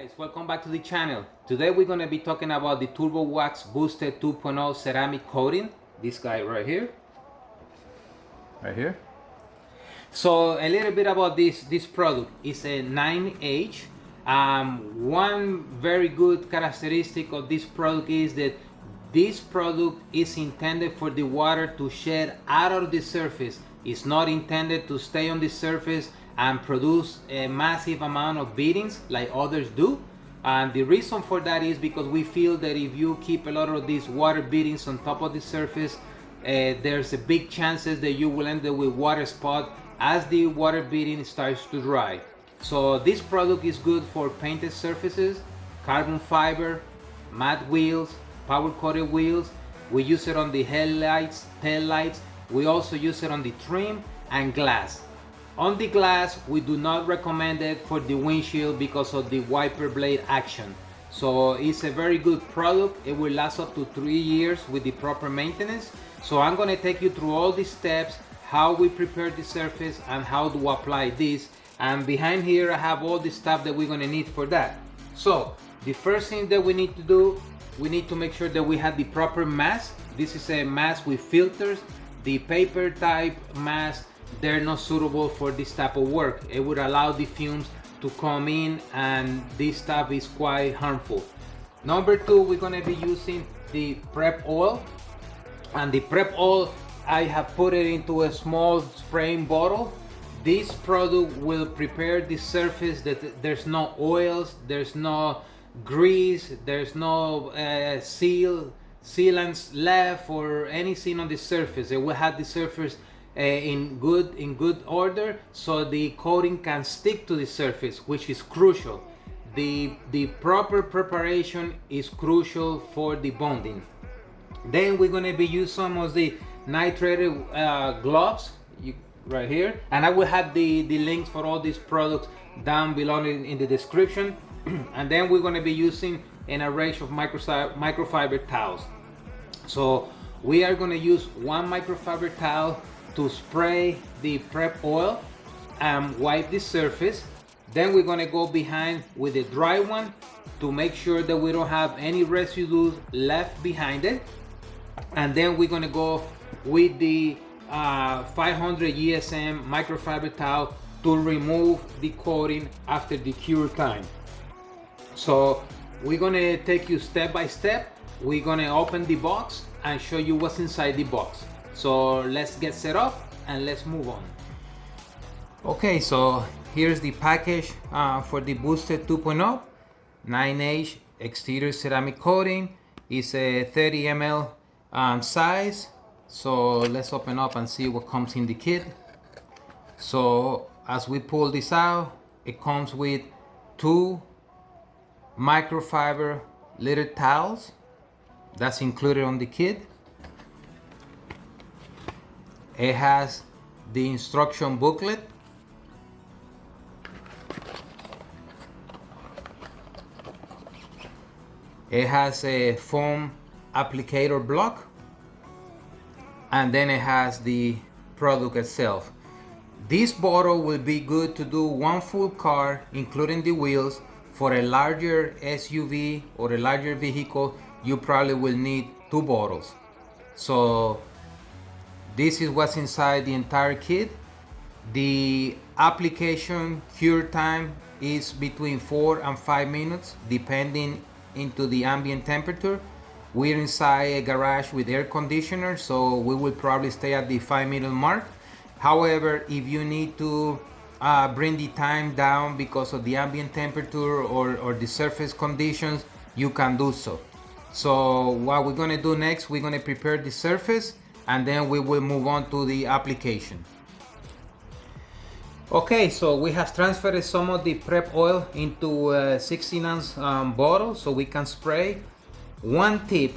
Guys, welcome back to the channel. Today we're going to be talking about the Turbo Wax Boosted 2.0 ceramic coating. This guy right here. So a little bit about this product. It's a 9H. One very good characteristic of this product is that this product is intended for the water to shed out of the surface. It's not intended to stay on the surface and produce a massive amount of beadings like others do. And the reason for that is because we feel that if you keep a lot of these water beadings on top of the surface, there's a big chances that you will end up with water spot as the water beading starts to dry. So this product is good for painted surfaces, carbon fiber, matte wheels, power coated wheels. We use it on the headlights, tail lights. We also use it on the trim and glass. On the glass, we do not recommend it for the windshield because of the wiper blade action. So it's a very good product. It will last up to 3 years with the proper maintenance. So I'm going to take you through all the steps, how we prepare the surface and how to apply this. And behind here I have all the stuff that we're going to need for that. So the first thing that we need to do, we need to make sure that we have the proper mask. This is a mask with filters. The paper type mask, they're not suitable for this type of work. It would allow the fumes to come in and this stuff is quite harmful. Number two, we're going to be using the prep oil. And the prep oil, I have put it into a small spraying bottle. This product will prepare the surface that there's no oils, there's no grease, there's no sealants left or anything on the surface. It will have the surface in good order, so the coating can stick to the surface, which is crucial. The proper preparation is crucial for the bonding. Then we're going to be using some of the nitrile gloves right here, and I will have the links for all these products down below in the description. And then we're going to be using an array of microfiber towels. So we are going to use one microfiber towel to spray the prep oil and wipe the surface. Then we're going to go behind with a dry one to make sure that we don't have any residues left behind it. And then we're going to go with the 500 ESM microfiber towel to remove the coating after the cure time. So we're going to take you step by step. We're going to open the box and show you what's inside the box. So let's get set up and let's move on. Okay, so here's the package for the Boosted 2.0 9H exterior ceramic coating. It's a 30 ml size. So let's open up and see what comes in the kit. So as we pull this out, it comes with 2 microfiber little towels. That's included on the kit. It has the instruction booklet. It has a foam applicator block. And then it has the product itself. This bottle will be good to do 1 full car, including the wheels. For a larger SUV or a larger vehicle, you probably will need 2 bottles. So this is what's inside the entire kit. The application cure time is between 4 and 5 minutes, depending into the ambient temperature. We're inside a garage with air conditioner, so we will probably stay at the 5-minute mark. However, if you need to bring the time down because of the ambient temperature or the surface conditions, you can do so. So what we're going to do next, we're going to prepare the surface and then we will move on to the application. Okay, so we have transferred some of the prep oil into a 16-ounce bottle so we can spray. One tip,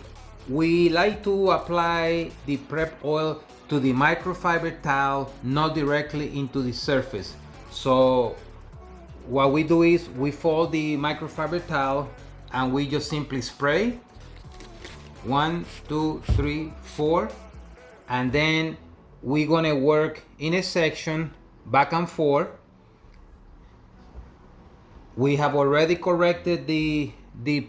we like to apply the prep oil to the microfiber towel, not directly into the surface. So what we do is we fold the microfiber towel and we just simply spray 1, 2, 3, 4, and then we're gonna work in a section back and forth We have already corrected the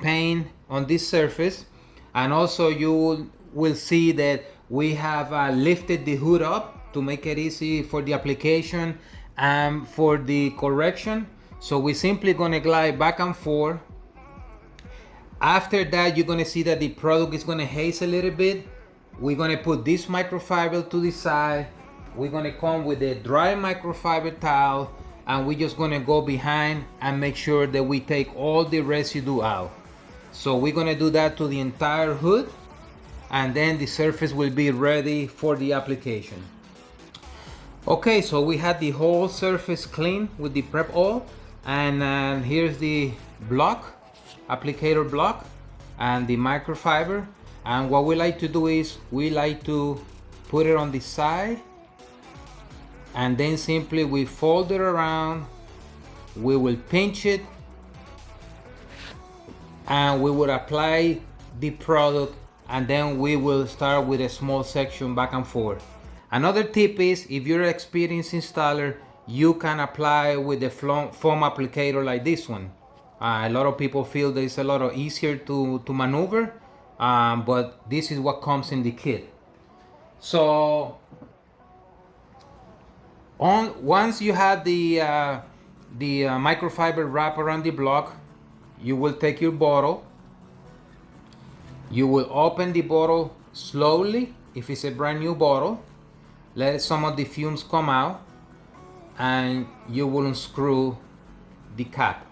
paint on this surface, and also you will see that we have lifted the hood up to make it easy for the application and for the correction. So we're simply going to glide back and forth. After that, you're going to see that the product is going to haze a little bit. We're going to put this microfiber to the side. We're going to come with a dry microfiber towel, and we're just going to go behind and make sure that we take all the residue out. So we're going to do that to the entire hood, and then the surface will be ready for the application. Okay, so we had the whole surface clean with the prep oil, and here's the block, applicator block, and the microfiber. And what we like to do is we like to put it on the side, and then simply we fold it around. We will pinch it, and we will apply the product, and then we will start with a small section back and forth. Another tip is, if you're an experienced installer, you can apply with the foam applicator like this one. A lot of people feel that it's a lot easier to maneuver, but this is what comes in the kit. So once you have the microfiber wrap around the block, you will take your bottle. You will open the bottle slowly. If it's a brand new bottle, let some of the fumes come out, and you will unscrew the cap.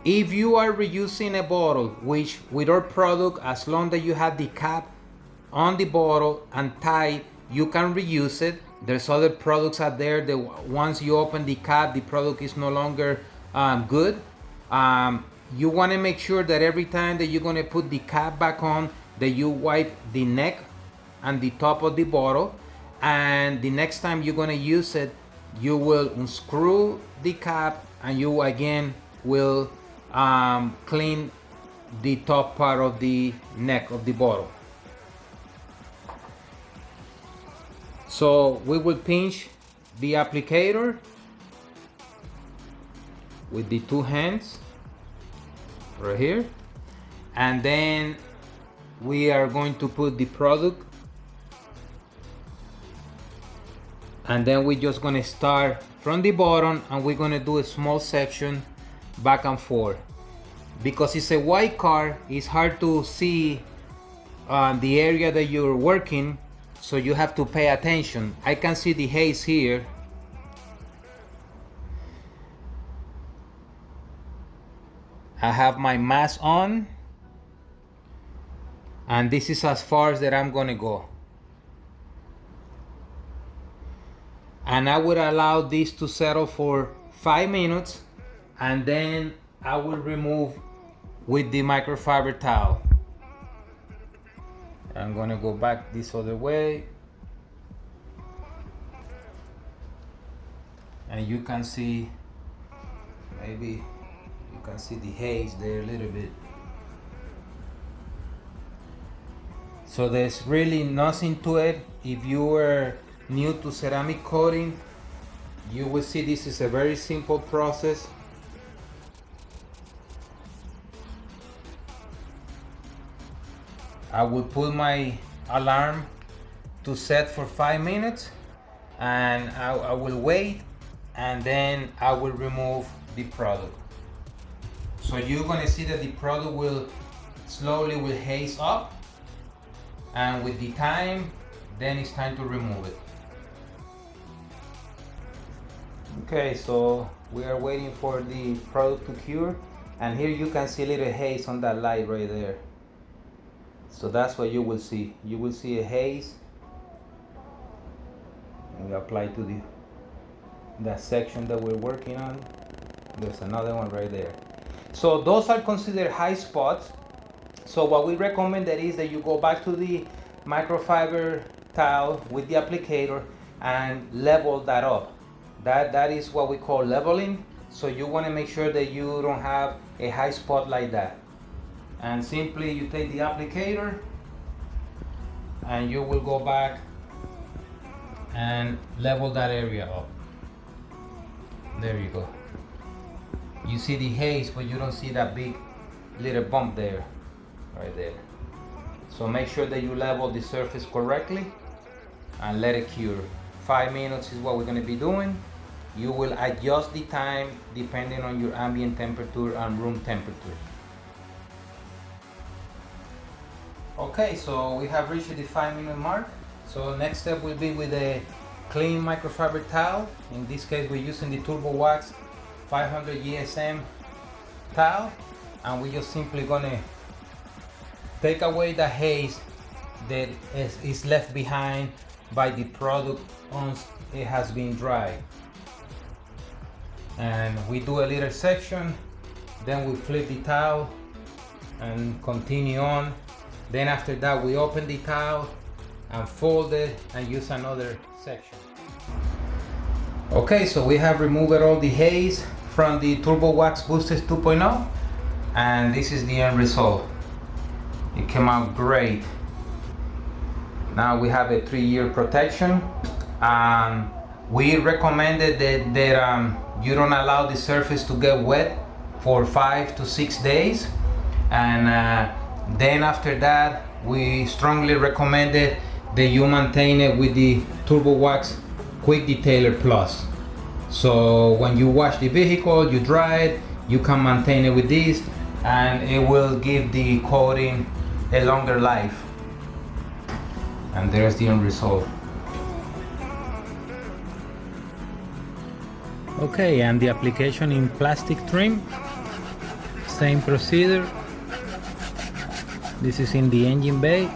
If you are reusing a bottle, which with our product, as long as you have the cap on the bottle and tight, you can reuse it. There's other products out there that once you open the cap, the product is no longer good. You want to make sure that every time that you're going to put the cap back on, that you wipe the neck and the top of the bottle, and the next time you're going to use it, you will unscrew the cap, and you again will clean the top part of the neck of the bottle. So we will pinch the applicator with the two hands right here, and then we are going to put the product, and then we're just going to start from the bottom, and we're going to do a small section back and forth. Because it's a white car, it's hard to see the area that you're working, so you have to pay attention. I can see the haze here. I have my mask on, and this is as far as that I'm gonna go. And I would allow this to settle for 5 minutes, and then I will remove with the microfiber towel. I'm gonna go back this other way, and you can see, maybe you can see the haze there a little bit. So there's really nothing to it. If you are new to ceramic coating, you will see this is a very simple process. I will put my alarm to set for 5 minutes, and I will wait, and then I will remove the product. So you're gonna see that the product will slowly haze up, and with the time, then it's time to remove it. Okay, so we are waiting for the product to cure, and here you can see a little haze on that light right there. So that's what you will see. You will see a haze, and we apply to that section that we're working on. There's another one right there. So those are considered high spots. So what we recommend that is that you go back to the microfiber towel with the applicator and level that up. That is what we call leveling. So you want to make sure that you don't have a high spot like that. And simply you take the applicator and you will go back and level that area up. There you go. You see the haze, but you don't see that big little bump there, right there. So make sure that you level the surface correctly and let it cure. 5 minutes is what we're going to be doing. You will adjust the time depending on your ambient temperature and room temperature. Okay, so we have reached the 5-minute mark. So next step will be with a clean microfiber towel. In this case, we're using the Turbo Wax 500 GSM towel, and we're just simply gonna take away the haze that is left behind by the product once it has been dried. And we do a little section, then we flip the towel and continue on. Then after that, we open the towel and fold it and use another section. Okay, so we have removed all the haze from the Turbo Wax Boosters 2.0, and this is the end result. It came out great. Now we have a 3-year protection. We recommended that you don't allow the surface to get wet for 5 to 6 days, and then after that we strongly recommended that you maintain it with the Turbo Wax Quick Detailer Plus. So when you wash the vehicle, you dry it, you can maintain it with this, and it will give the coating a longer life. And there's the end result. Okay, and the application in plastic trim, same procedure. This is in the engine bay.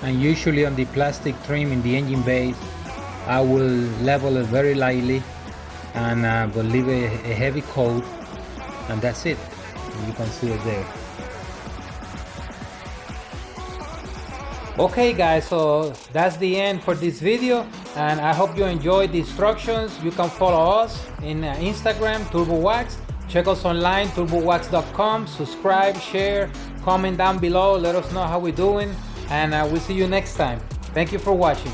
And usually on the plastic trim in the engine bay, I will level it very lightly and will leave a heavy coat, and that's it. You can see it there. Okay guys, so that's the end for this video, and I hope you enjoyed the instructions. You can follow us in Instagram, Turbo Wax. Check us online, turbowax.com. Subscribe, share, comment down below. Let us know how we're doing, and we'll see you next time. Thank you for watching.